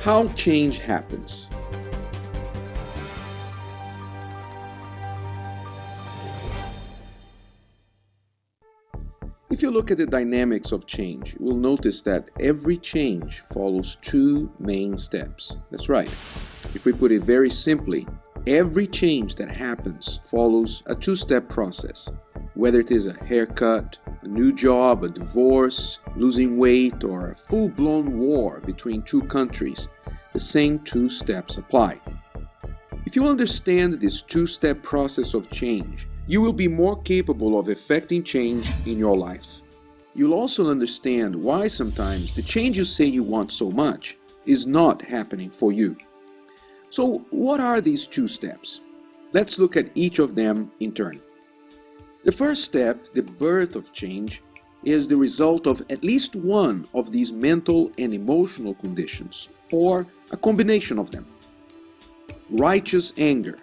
How change happens. If you look at the dynamics of change, you will notice that every change follows two main steps. That's right. If we put it very simply, every change that happens follows a two-step process. Whether it is a haircut, a new job, a divorce, losing weight, or a full-blown war between two countries, the same two steps apply. If you understand this two-step process of change, you will be more capable of effecting change in your life. You'll also understand why sometimes the change you say you want so much is not happening for you. So, what are these two steps? Let's look at each of them in turn. The first step, the birth of change, is the result of at least one of these mental and emotional conditions, or a combination of them. Righteous anger,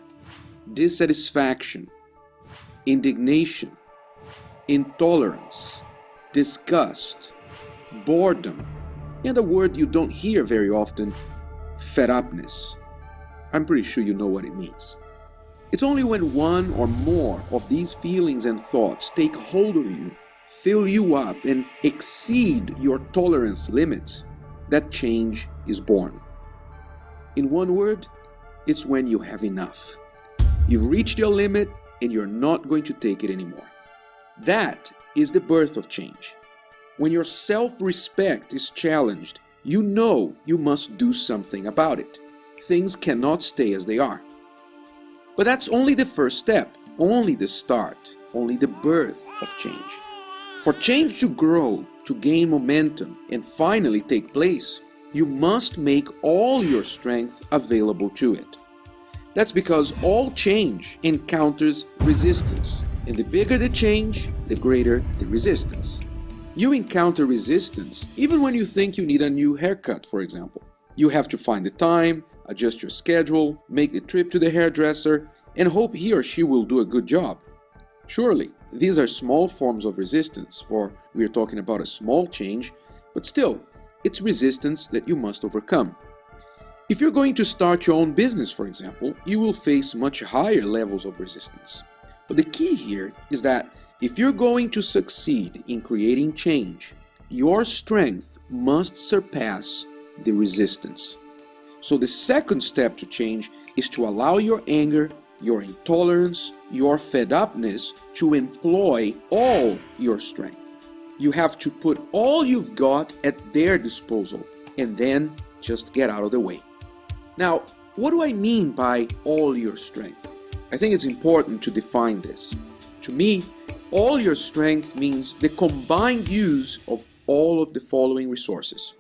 dissatisfaction, indignation, intolerance, disgust, boredom, and a word you don't hear very often, fed-upness. I'm pretty sure you know what it means. It's only when one or more of these feelings and thoughts take hold of you, fill you up, and exceed your tolerance limits that change is born. In one word, it's when you have enough. You've reached your limit and you're not going to take it anymore. That is the birth of change. When your self-respect is challenged, you know you must do something about it. Things cannot stay as they are. But that's only the first step, only the start, only the birth of change. For change to grow, to gain momentum, and finally take place, you must make all your strength available to it. That's because all change encounters resistance, and the bigger the change, the greater the resistance. You encounter resistance even when you think you need a new haircut, for example. You have to find the time, adjust your schedule, make the trip to the hairdresser, and hope he or she will do a good job. Surely, these are small forms of resistance, for we are talking about a small change, but still, it's resistance that you must overcome. If you're going to start your own business, for example, you will face much higher levels of resistance. But the key here is that if you're going to succeed in creating change, your strength must surpass the resistance. So the second step to change is to allow your anger, your intolerance, your fed-upness to employ all your strength. You have to put all you've got at their disposal and then just get out of the way. Now, what do I mean by all your strength? I think it's important to define this. To me, all your strength means the combined use of all of the following resources.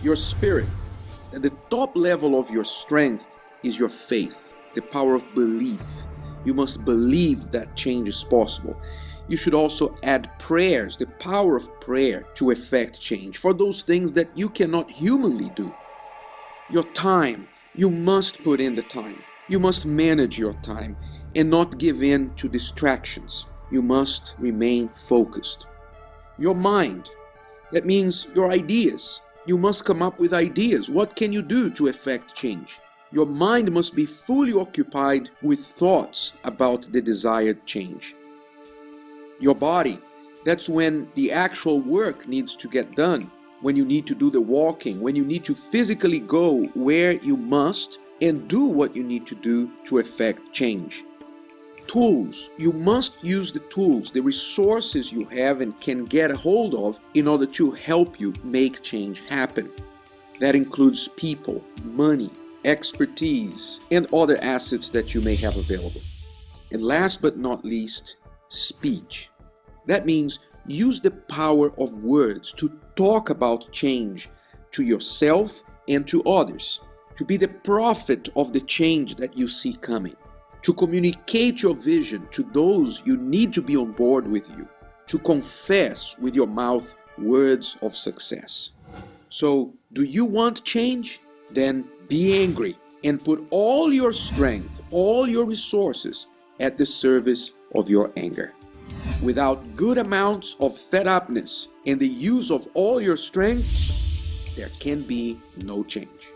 Your spirit. At the top level of your strength is your faith, the power of belief. You must believe that change is possible. You should also add prayers, the power of prayer to effect change for those things that you cannot humanly do. Your time. You must put in the time. You must manage your time and not give in to distractions. You must remain focused. Your mind. That means your ideas. You must come up with ideas. What can you do to effect change? Your mind must be fully occupied with thoughts about the desired change. Your body. That's when the actual work needs to get done. When you need to do the walking, when you need to physically go where you must and do what you need to do to effect change. Tools. You must use the tools, the resources you have and can get a hold of in order to help you make change happen. That includes people, money, expertise, and other assets that you may have available. And last but not least, speech. That means use the power of words to talk about change to yourself and to others, to be the prophet of the change that you see coming, to communicate your vision to those you need to be on board with you, to confess with your mouth words of success. So, do you want change? Then be angry and put all your strength, all your resources at the service of your anger. Without good amounts of fed-upness and the use of all your strength, there can be no change.